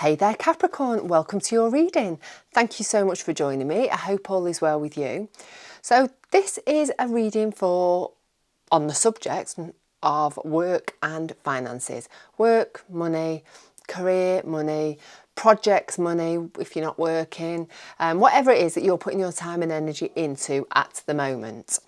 Hey there Capricorn, welcome to your reading. Thank you so much for joining me. I hope all is well with you. So this is a reading on the subject of work and finances. Work, money, career, money, projects, money if you're not working, whatever it is that you're putting your time and energy into at the moment.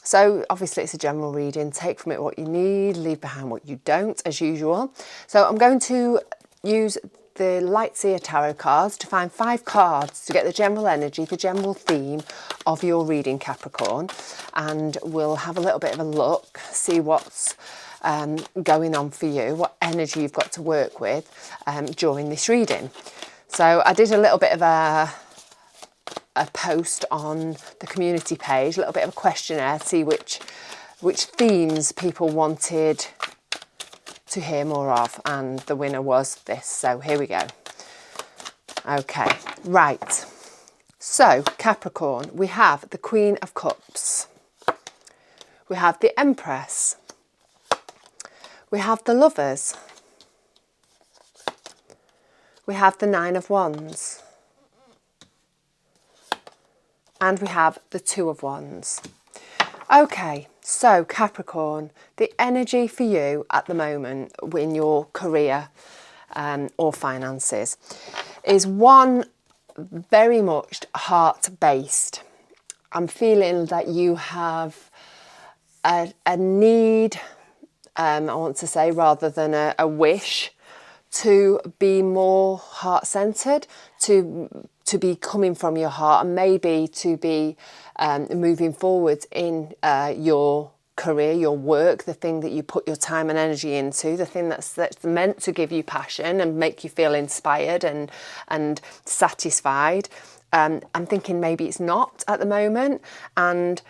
So obviously it's a general reading, take from it what you need, leave behind what you don't, as usual. So I'm going to use the Light Seer Tarot cards to find 5 cards to get the general energy, the general theme of your reading, Capricorn. And we'll have a little bit of a look, see what's going on for you, what energy you've got to work with during this reading. So I did a little bit of a post on the community page, a little bit of a questionnaire, see which themes people wanted to hear more of, and the winner was this. So here we go. Okay, right. So Capricorn, we have the Queen of Cups. We have the Empress. We have the Lovers. We have the Nine of Wands. And we have the Two of Wands. Okay, so Capricorn, the energy for you at the moment in your career or finances is one very much heart-based. I'm feeling that you have a need, I want to say, rather than a wish, to be more heart-centered, to be coming from your heart, and maybe to be moving forward in your career, your work, the thing that you put your time and energy into, the thing that's meant to give you passion and make you feel inspired and satisfied. I'm thinking maybe it's not at the moment, and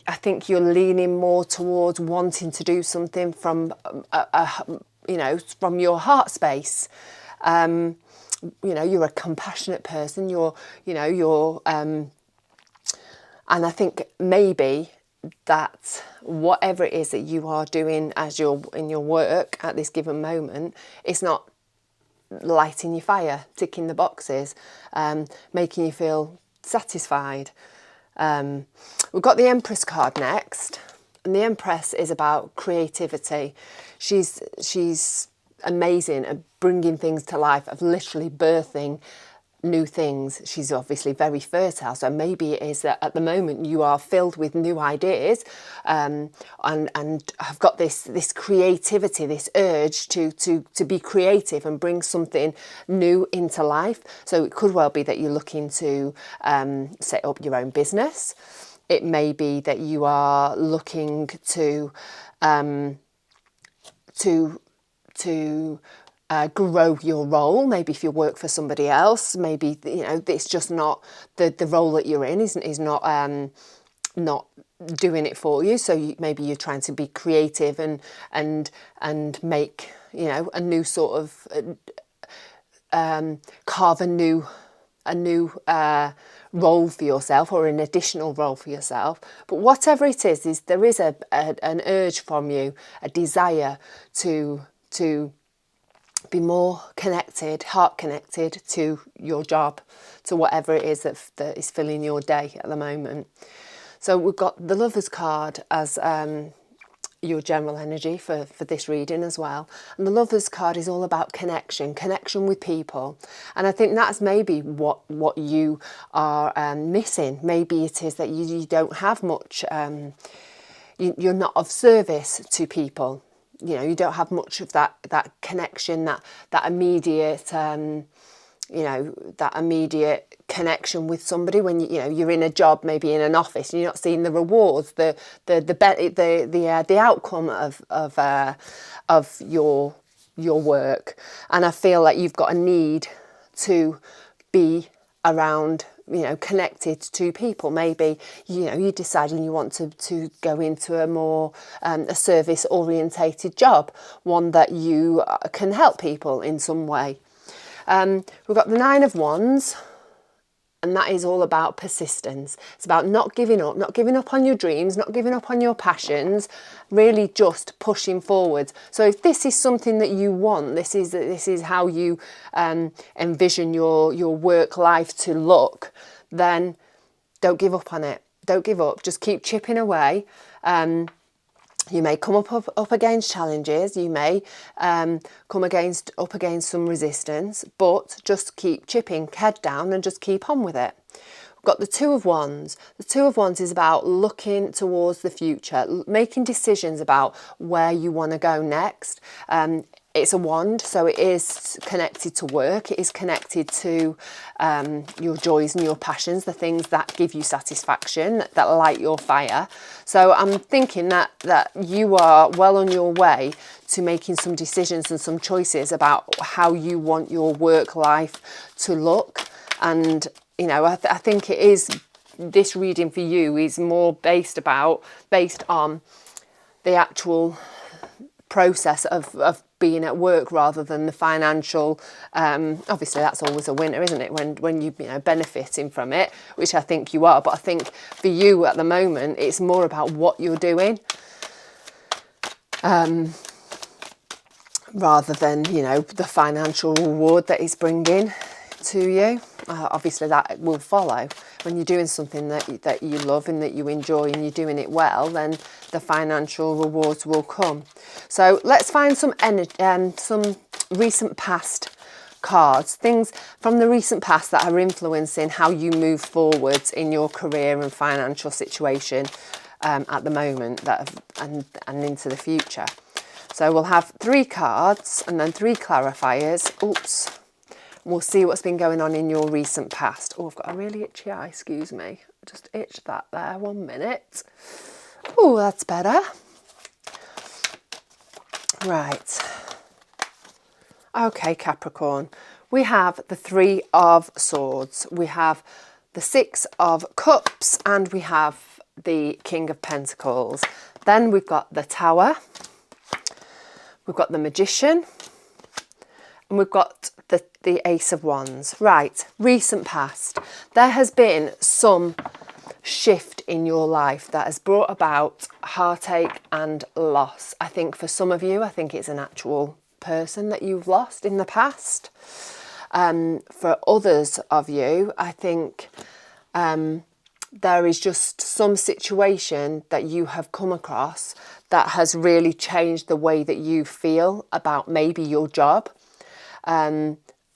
I think you're leaning more towards wanting to do something from from your heart space. You're a compassionate person. And I think maybe that whatever it is that you are doing as you're in your work at this given moment, it's not lighting your fire, ticking the boxes, making you feel satisfied. We've got the Empress card next, and the Empress is about creativity. She's amazing at bringing things to life, of literally birthing new things. She's obviously very fertile, so maybe it is that at the moment you are filled with new ideas and have got this creativity, this urge to be creative and bring something new into life. So it could well be that you're looking to set up your own business. It may be that you are looking to grow your role. Maybe if you work for somebody else, maybe it's just not the role that you're in is not doing it for you. So maybe you're trying to be creative and make a new sort of carve a new role for yourself, or an additional role for yourself. But whatever it is there is an urge from you, a desire to be more connected, heart connected to your job, to whatever it is that is filling your day at the moment. So we've got the Lovers card as your general energy for this reading as well. And the Lovers card is all about connection with people. And I think that's maybe what you are missing. Maybe it is that you don't have much, you're not of service to people. You don't have much of that connection, that immediate, that immediate connection with somebody when you're in a job, maybe in an office, and you're not seeing the rewards, the outcome of your work. And I feel like you've got a need to be around, connected to people. Maybe you're deciding you want to go into a more a service orientated job, one that you can help people in some way. We've got the Nine of Wands and that is all about persistence. It's about not giving up on your dreams, not giving up on your passions, really just pushing forward. So if this is something that you want, this is how you envision your work life to look, then don't give up on it. Don't give up. Just keep chipping away. You may come up against challenges, you may come up against some resistance, but just keep chipping, head down, and just keep on with it. We've got the Two of Wands. The Two of Wands is about looking towards the future, making decisions about where you want to go next. It's a wand, so it is connected to work. It is connected to your joys and your passions, the things that give you satisfaction, that light your fire. So I'm thinking that you are well on your way to making some decisions and some choices about how you want your work life to look. And, you know, I think it is, this reading for you is more based on the actual process of being at work rather than the financial. Obviously that's always a winner, isn't it, when you know, benefiting from it, which I think you are. But I think for you at the moment it's more about what you're doing, rather than, you know, the financial reward that it's bringing to you. Obviously that will follow when you're doing something that you love and that you enjoy and you're doing it well, then the financial rewards will come. So let's find some recent past cards, things from the recent past that are influencing how you move forwards in your career and financial situation at the moment, and into the future. So we'll have 3 cards and then 3 clarifiers. Oops. We'll see what's been going on in your recent past. Oh, I've got a really itchy eye, excuse me. Just itched that there, 1 minute. Oh, that's better. Right. Okay, Capricorn. We have the 3 of Swords. We have the 6 of Cups, and we have the King of Pentacles. Then we've got the Tower. We've got the Magician. And we've got the Ace of Wands. Right, recent past. There has been some shift in your life that has brought about heartache and loss. I think for some of you, I think it's an actual person that you've lost in the past. For others of you, I think there is just some situation that you have come across that has really changed the way that you feel about maybe your job.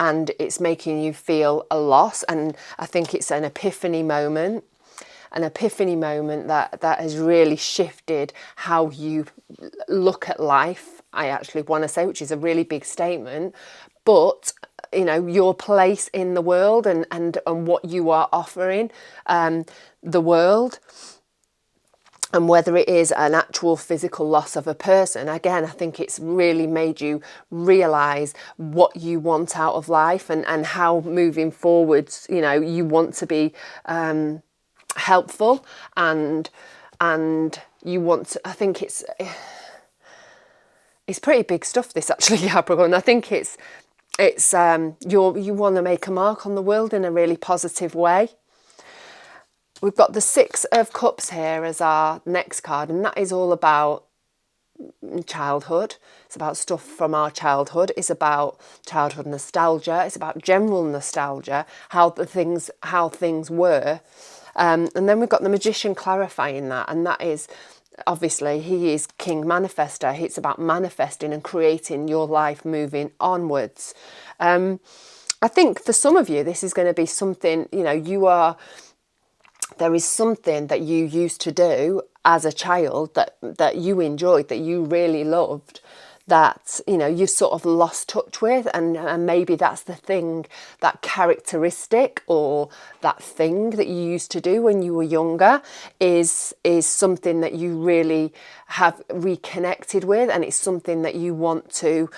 And it's making you feel a loss. And I think it's an epiphany moment that has really shifted how you look at life, I actually want to say, which is a really big statement. But, you know, your place in the world and what you are offering the world. And whether it is an actual physical loss of a person, again, I think it's really made you realise what you want out of life and how moving forwards, you know, you want to be helpful and you want to, I think it's pretty big stuff, this actually, Capricorn. I think it's you want to make a mark on the world in a really positive way. We've got the 6 of Cups here as our next card, and that is all about childhood. It's about stuff from our childhood. It's about childhood nostalgia. It's about general nostalgia, how things were. And then we've got the Magician clarifying that, and that is, obviously, he is King Manifester. It's about manifesting and creating your life moving onwards. I think for some of you, this is going to be something, you know, there is something that you used to do as a child that you enjoyed, that you really loved, that, you know, you've sort of lost touch with, and maybe that's the thing, that characteristic or that thing that you used to do when you were younger is something that you really have reconnected with, and it's something that you want to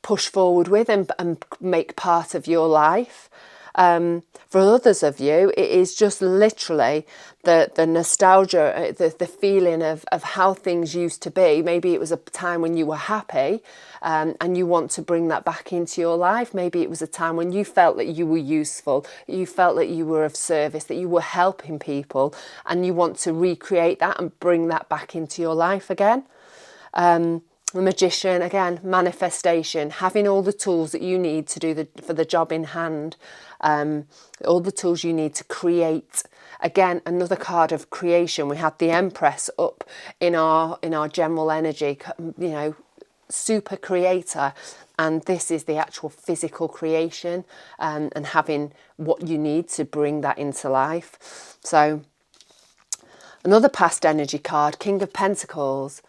push forward with and make part of your life. For others of you, it is just literally the nostalgia, the feeling of how things used to be. Maybe it was a time when you were happy, and you want to bring that back into your life. Maybe it was a time when you felt that you were useful, you felt that you were of service, that you were helping people, and you want to recreate that and bring that back into your life again. The Magician, again, manifestation, having all the tools that you need to do for the job in hand, all the tools you need to create. Again, another card of creation. We had the Empress up in our general energy, you know, super creator, and this is the actual physical creation, and having what you need to bring that into life. So another past energy card, King of Pentacles.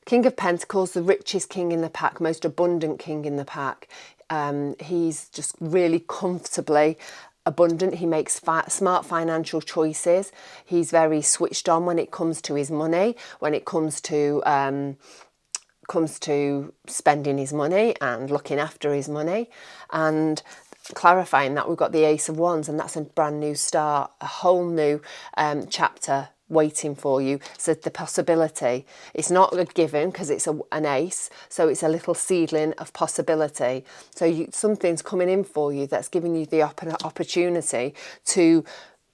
King of Pentacles, the richest king in the pack, most abundant king in the pack. He's just really comfortably abundant. He makes smart financial choices. He's very switched on when it comes to his money, when it comes to spending his money and looking after his money. And clarifying that, we've got the Ace of Wands, and that's a brand new start, a whole new chapter waiting for you. So the possibility, it's not a given because it's an ace, so it's a little seedling of possibility. So something's coming in for you that's giving you the opportunity to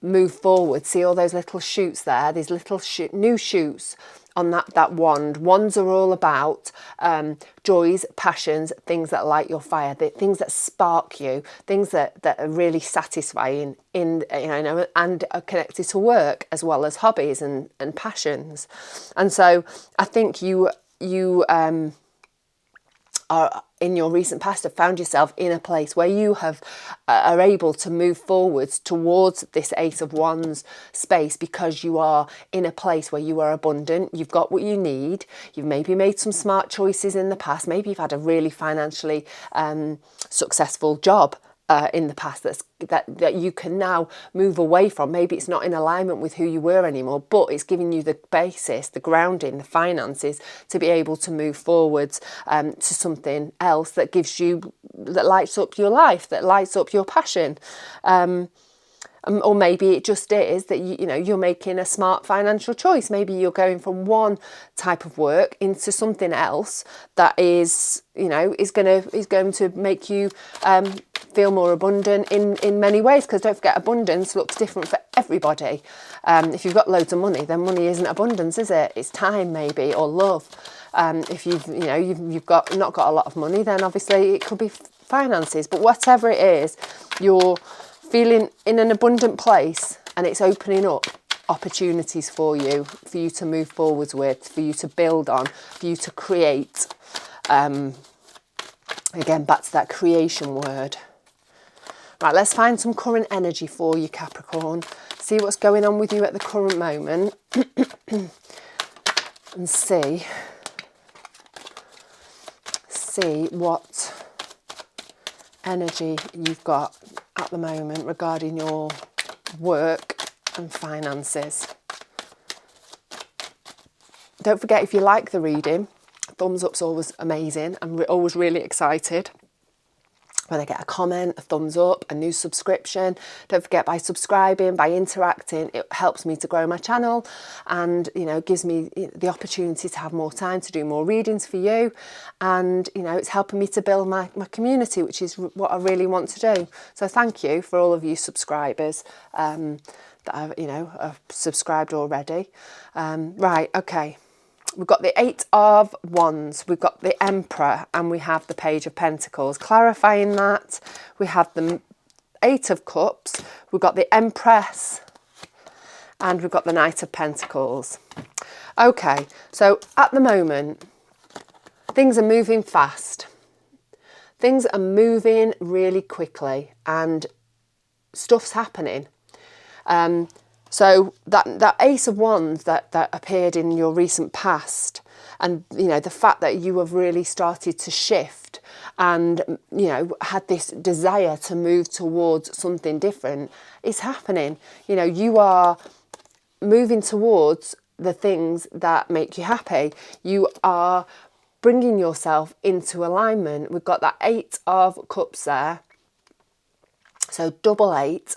move forward. See all those little shoots there, these little new shoots on that wand. Wands are all about joys, passions, things that light your fire, things that spark you, things that are really satisfying in, you know, and are connected to work as well as hobbies and passions. And so I think you are, in your recent past, have found yourself in a place where you are able to move forwards towards this Ace of Wands space, because you are in a place where you are abundant, you've got what you need, you've maybe made some smart choices in the past, maybe you've had a really financially successful job in the past that you can now move away from. Maybe it's not in alignment with who you were anymore, but it's giving you the basis, the grounding, the finances to be able to move forwards to something else that gives you, that lights up your life, that lights up your passion. Or maybe it just is that you're making a smart financial choice. Maybe you're going from one type of work into something else that is going to make you feel more abundant in many ways. Because don't forget, abundance looks different for everybody. If you've got loads of money, then money isn't abundance, is it? It's time, maybe, or love. If you've not got a lot of money, then obviously it could be finances. But whatever it is, you're feeling in an abundant place, and it's opening up opportunities for you to move forwards with, for you to build on, for you to create. Again, back to that creation word. Right, let's find some current energy for you, Capricorn. See what's going on with you at the current moment. And see what energy you've got at the moment regarding your work and finances. Don't forget, if you like the reading, thumbs up's always amazing. I'm always really excited when I get a comment, a thumbs up, a new subscription. Don't forget, by subscribing, by interacting, it helps me to grow my channel, and gives me the opportunity to have more time to do more readings for you, and it's helping me to build my community, which is what I really want to do. So thank you for all of you subscribers that have subscribed already. Right, okay. We've got the Eight of Wands, we've got the Emperor, and we have the Page of Pentacles. Clarifying that, we have the Eight of Cups, we've got the Empress, and we've got the Knight of Pentacles. Okay, so at the moment, things are moving fast. Things are moving really quickly, and stuff's happening. So that Ace of Wands that appeared in your recent past, and the fact that you have really started to shift and had this desire to move towards something different, is happening. You are moving towards the things that make you happy. You are bringing yourself into alignment. We've got that Eight of Cups there. So double 8,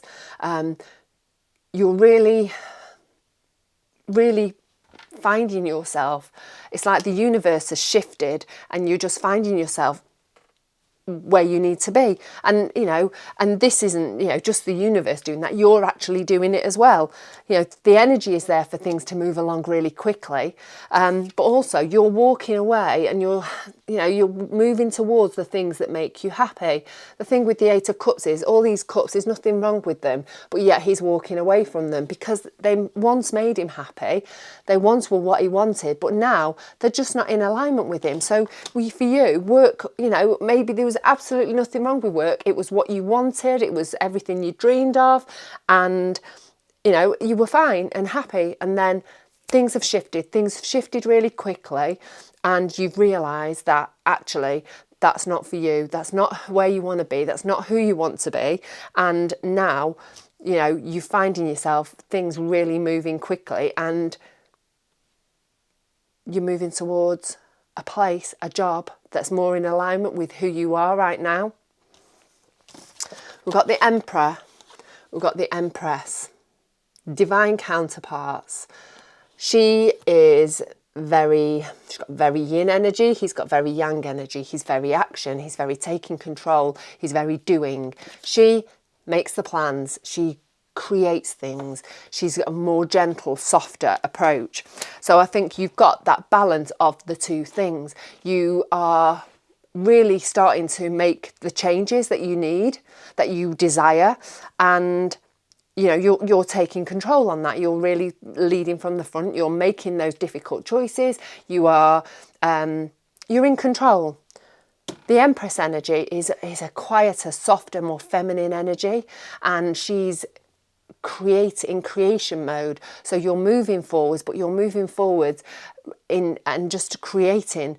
you're really, really finding yourself. It's like the universe has shifted and you're just finding yourself where you need to be. And and this isn't just the universe doing that, you're actually doing it as well. The energy is there for things to move along really quickly, but also you're walking away and you're moving towards the things that make you happy. The thing with the 8 of Cups is all these cups, there's nothing wrong with them, but yet he's walking away from them because they once made him happy, they once were what he wanted, but now they're just not in alignment with him. So for you, work, maybe there was absolutely nothing wrong with work, it was what you wanted, it was everything you dreamed of, and you were fine and happy, and then things have shifted really quickly, and you've realised that actually that's not for you, that's not where you want to be, that's not who you want to be, and now you're finding yourself things really moving quickly, and you're moving towards a place, a job that's more in alignment with who you are right now. We've got the Emperor, we've got the Empress, divine counterparts. She's got very yin energy, he's got very yang energy, he's very action, he's very taking control, he's very doing. She makes the plans, she creates things, she's got a more gentle, softer approach. So I think you've got that balance of the two things. You are really starting to make the changes that you need, that you desire, and you're taking control on that. You're really leading from the front. You're making those difficult choices. You're in control. The Empress energy is a quieter, softer, more feminine energy, and she's in creation mode. So you're moving forwards, but you're moving forwards and just creating,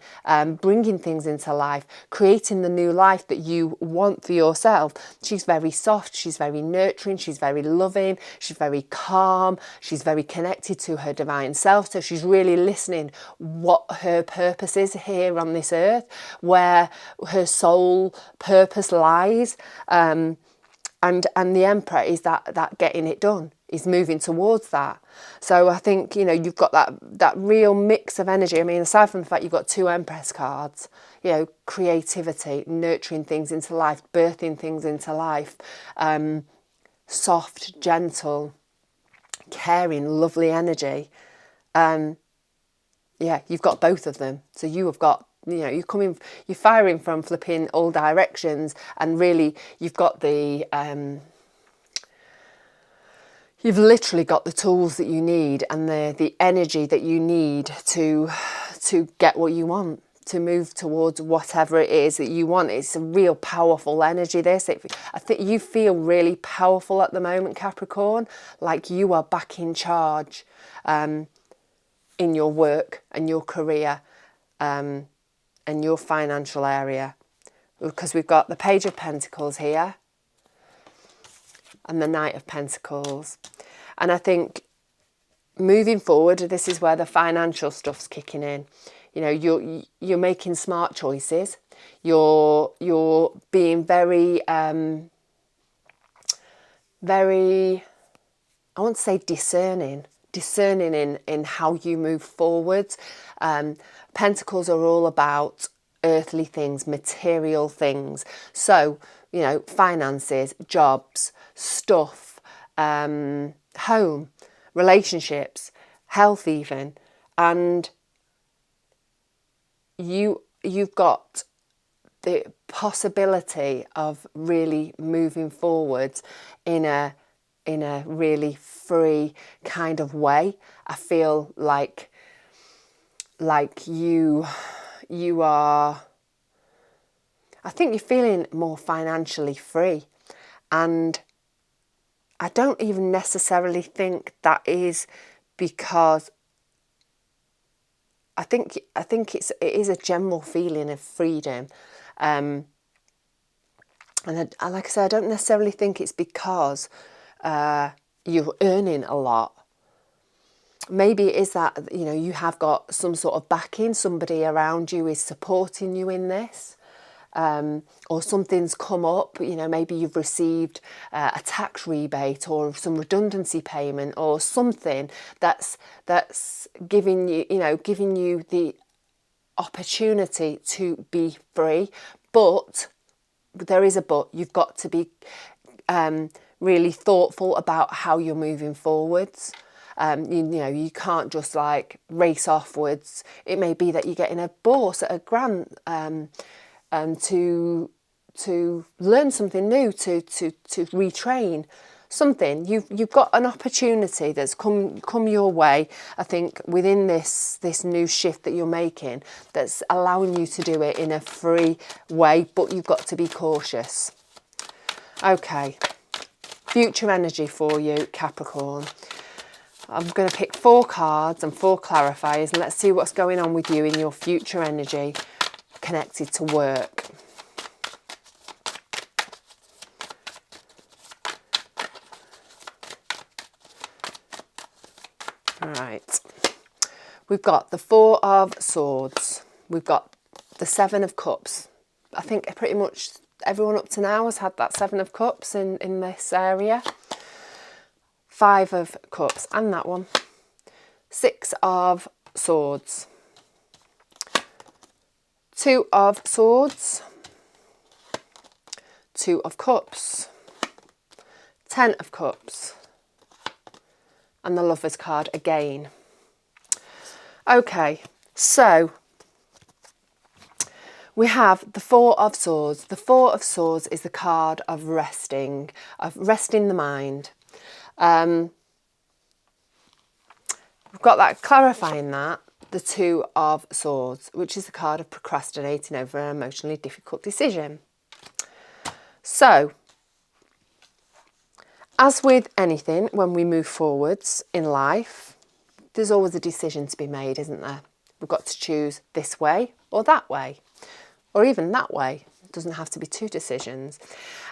bringing things into life, creating the new life that you want for yourself. She's very soft, she's very nurturing, she's very loving, she's very calm, she's very connected to her divine self. So she's really listening what her purpose is here on this earth, where her soul purpose lies. And the Emperor is that getting it done. He's moving towards that. So I think, you've got that real mix of energy. I mean, aside from the fact you've got 2 Empress cards, creativity, nurturing things into life, birthing things into life, soft, gentle, caring, lovely energy. You've got both of them. So you have got, you're firing from flipping all directions, and really you've got you've literally got the tools that you need and the energy that you need to get what you want, to move towards whatever it is that you want. It's a real powerful energy, this. I think you feel really powerful at the moment, Capricorn, like you are back in charge in your work and your career. And your financial area, because we've got the Page of Pentacles here and the Knight of Pentacles. And I think moving forward, this is where the financial stuff's kicking in. You're making smart choices. You're being very very, I won't say discerning in how you move forward. Pentacles are all about earthly things, material things. So, finances, jobs, stuff, home, relationships, health even. And you've got the possibility of really moving forwards in a really free kind of way. I feel like you are, I think you're feeling more financially free, and I don't even necessarily think that is because I think it is a general feeling of freedom, and like I said, I don't necessarily think it's because you're earning a lot. Maybe it is that, you have got some sort of backing, somebody around you is supporting you in this. or something's come up, you know, maybe you've received a tax rebate or some redundancy payment or something that's giving you, giving you the opportunity to be free. But there is a but. You've got to be really thoughtful about how you're moving forwards. You can't just like race offwards. It may be that you're getting a bourse at a grant to learn something new, to retrain something. You've got an opportunity that's come your way, I think, within this new shift that you're making, that's allowing you to do it in a free way, but you've got to be cautious. Okay, future energy for you, Capricorn. I'm going to pick 4 cards and 4 clarifiers, and let's see what's going on with you in your future energy connected to work. Right, we've got the 4 of Swords, we've got the 7 of Cups. I think pretty much everyone up to now has had that 7 of Cups in this area. 5 of Cups and that one. 6 of Swords. 2 of Swords. 2 of Cups. 10 of Cups. And the Lover's card again. Okay, so we have the 4 of Swords. The 4 of Swords is the card of resting the mind. We've got that, clarifying that, the 2 of Swords, which is the card of procrastinating over an emotionally difficult decision. So, as with anything, when we move forwards in life, there's always a decision to be made, isn't there? We've got to choose this way or that way, or even that way. It doesn't have to be 2 decisions.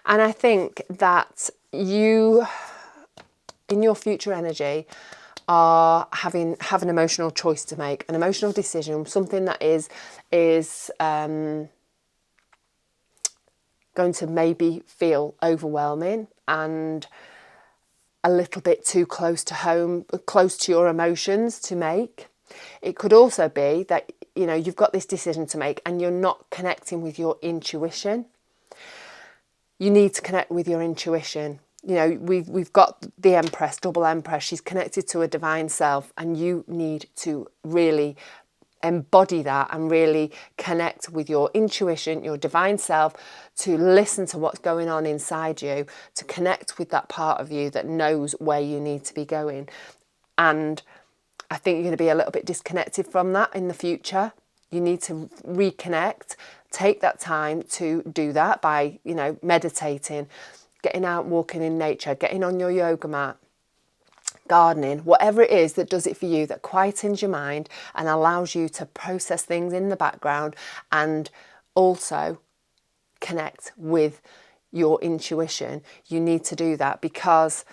And I think that you, in your future energy, are have an emotional choice to make, an emotional decision, something that is going to maybe feel overwhelming and a little bit too close to home, close to your emotions to make. It could also be that, you know, you've got this decision to make and you're not connecting with your intuition. You need to connect with your intuition. You know, we've got the Empress, double Empress. She's connected to a divine self, and you need to really embody that and really connect with your intuition, your divine self, to listen to what's going on inside you, to connect with that part of you that knows where you need to be going. And I think you're going to be a little bit disconnected from that in the future. You need to reconnect, take that time to do that by, you know, meditating, getting out, walking in nature, getting on your yoga mat, gardening, whatever it is that does it for you, that quietens your mind and allows you to process things in the background and also connect with your intuition. You need to do that, because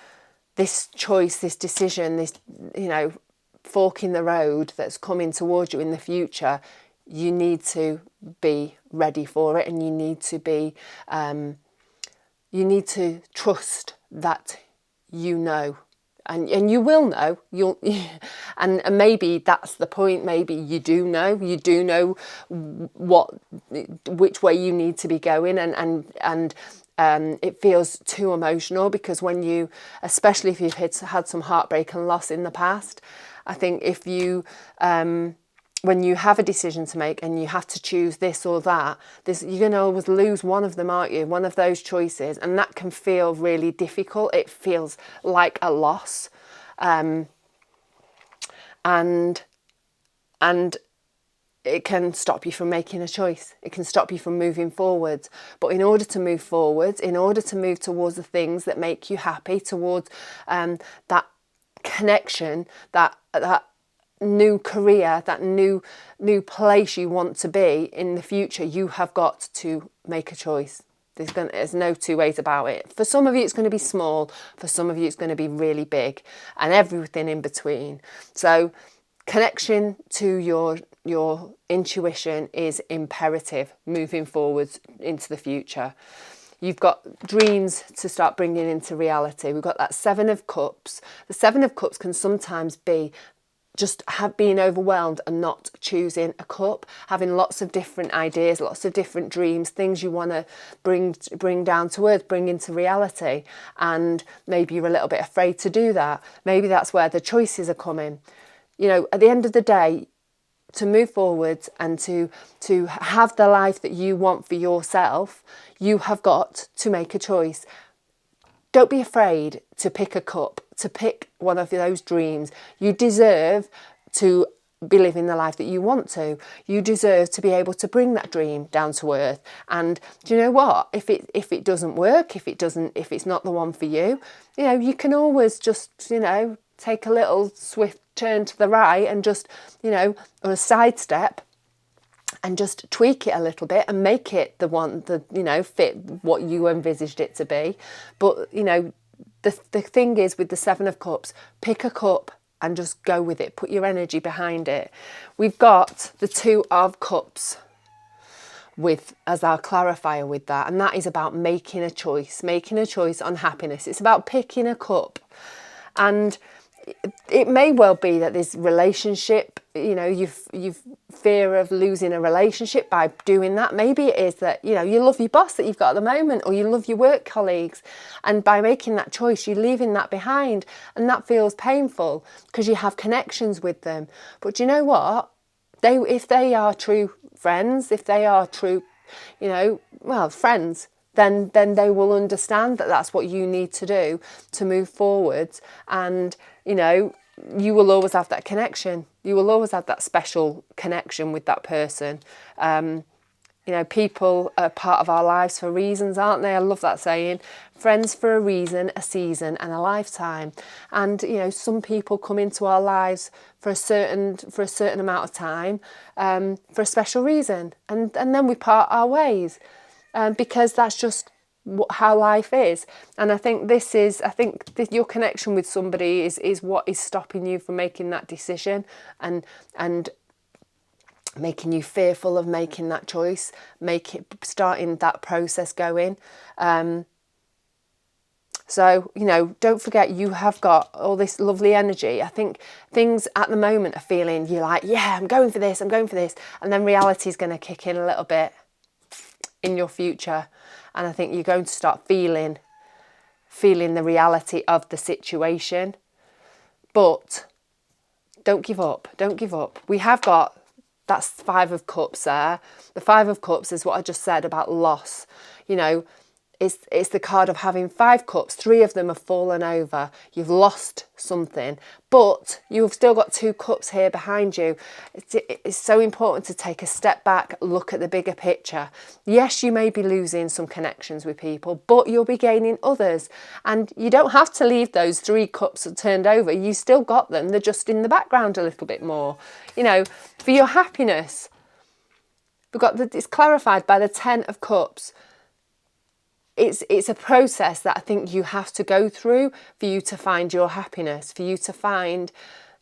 this choice, this decision, this, you know, fork in the road that's coming towards you in the future, you need to be ready for it, and you need to be you need to trust that you know, and you will know. And maybe that's the point. Maybe you do know which way you need to be going, and it feels too emotional, because when you, especially if you've had some heartbreak and loss in the past, I think if you when you have a decision to make and you have to choose this or that, you're going to always lose one of them, aren't you? One of those choices. And that can feel really difficult. It feels like a loss. And it can stop you from making a choice. It can stop you from moving forwards. But in order to move forwards, in order to move towards the things that make you happy, towards that connection, that new career, that new place you want to be in the future, you have got to make a choice. There's no 2 ways about it. For some of you it's going to be small, for some of you it's going to be really big, and everything in between. So connection to your intuition is imperative moving forwards into the future. You've got dreams to start bringing into reality. We've got that Seven of Cups. The Seven of Cups can sometimes be just being overwhelmed and not choosing a cup, having lots of different ideas, lots of different dreams, things you want to bring down to earth, bring into reality, and maybe you're a little bit afraid to do that. Maybe that's where the choices are coming. You know, at the end of the day, to move forward and to have the life that you want for yourself, you have got to make a choice. Don't be afraid to pick a cup, to pick one of those dreams. You deserve to be living the life that you want to. You deserve to be able to bring that dream down to earth. And do you know what? If it doesn't work, if it's not the one for you, you know, you can always just, you know, take a little swift turn to the right and just, you know, or a sidestep, and just tweak it a little bit and make it the one that, you know, fit what you envisaged it to be. But, you know, the thing is with the Seven of Cups, pick a cup and just go with it. Put your energy behind it. We've got the Two of Cups as our clarifier with that, and that is about making a choice on happiness. It's about picking a cup. And it may well be that this relationship, you know, you fear of losing a relationship by doing that. Maybe it is that, you know, you love your boss that you've got at the moment, or you love your work colleagues, and by making that choice you're leaving that behind, and that feels painful because you have connections with them. But do you know what? If they are true friends, if they are true, you know, well, friends, then they will understand that that's what you need to do to move forwards. And, you know, you will always have that connection. You will always have that special connection with that person. You know, people are part of our lives for reasons, aren't they? I love that saying. Friends for a reason, a season and a lifetime. And, you know, some people come into our lives for a certain amount of time, for a special reason. And then we part our ways. Because that's just how life is. And I think your connection with somebody is what is stopping you from making that decision and making you fearful of making that choice, starting that process going. So, you know, don't forget you have got all this lovely energy. I think things at the moment are feeling, you're like, yeah, I'm going for this. And then reality is going to kick in a little bit in your future, and I think you're going to start feeling the reality of the situation. But don't give up. We have got that's Five of Cups there. The Five of Cups is what I just said about loss. You know, it's the card of having 5 cups. 3 of them have fallen over. You've lost something, but you've still got 2 cups here behind you. It's so important to take a step back, look at the bigger picture. Yes, you may be losing some connections with people, but you'll be gaining others. And you don't have to leave those 3 cups turned over. You still got them. They're just in the background a little bit more. You know, for your happiness, it's clarified by the 10 of Cups. It's a process that I think you have to go through for you to find your happiness, for you to find,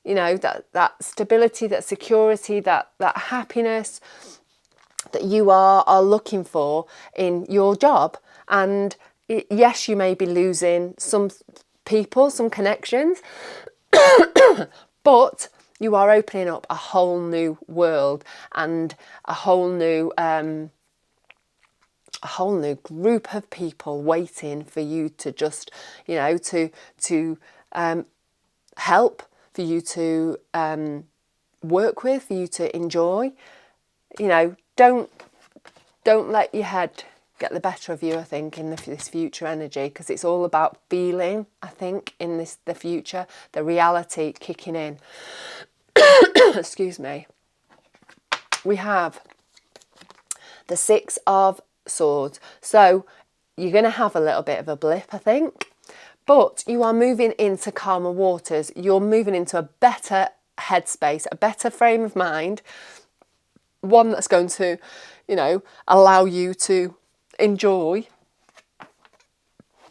you know, that stability, that security, that happiness that you are looking for in your job. And yes, you may be losing some people, some connections, but you are opening up a whole new world and a whole new group of people waiting for you to just, you know, to help, for you to work with, for you to enjoy. You know, don't let your head get the better of you, I think, in this future energy, because it's all about feeling, I think, in the future, the reality kicking in. Excuse me. We have the 6 of Swords. So you're going to have a little bit of a blip, I think, but you are moving into calmer waters. You're moving into a better headspace, a better frame of mind, one that's going to, you know, allow you to enjoy.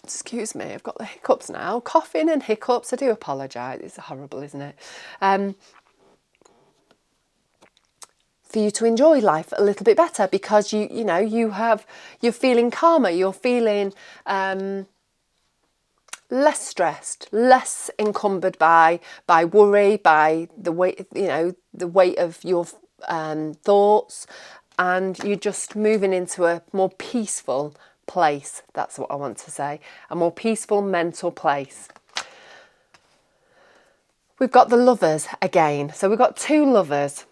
Excuse me, I've got the hiccups now. Coughing and hiccups. I do apologise. It's horrible, isn't it? for you to enjoy life a little bit better, because you're feeling calmer, you're feeling less stressed, less encumbered by worry, by the weight, the weight of your thoughts, and you're just moving into a more peaceful place. That's what I want to say, a more peaceful mental place. We've got the Lovers again. So we've got 2 Lovers.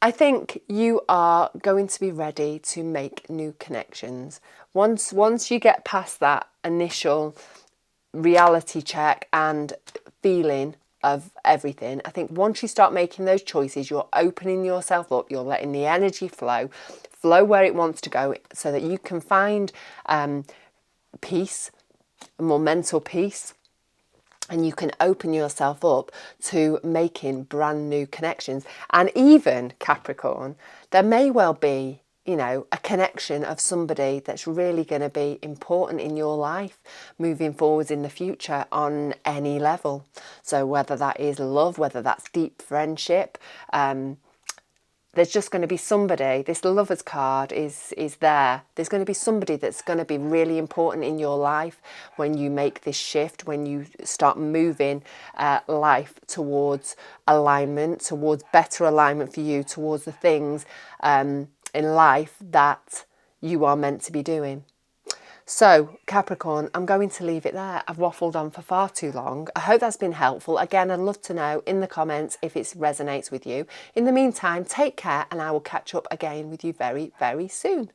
I think you are going to be ready to make new connections. Once you get past that initial reality check and feeling of everything, I think once you start making those choices, you're opening yourself up, you're letting the energy flow where it wants to go, so that you can find peace, a more mental peace, and you can open yourself up to making brand new connections. And even, Capricorn, there may well be, a connection of somebody that's really going to be important in your life moving forwards in the future on any level. So whether that is love, whether that's deep friendship, there's just going to be somebody. This Lovers card is there. There's going to be somebody that's going to be really important in your life when you make this shift, when you start moving life towards alignment, towards better alignment for you, towards the things in life that you are meant to be doing. So, Capricorn, I'm going to leave it there. I've waffled on for far too long. I hope that's been helpful. Again, I'd love to know in the comments if it resonates with you. In the meantime, take care, and I will catch up again with you very, very soon.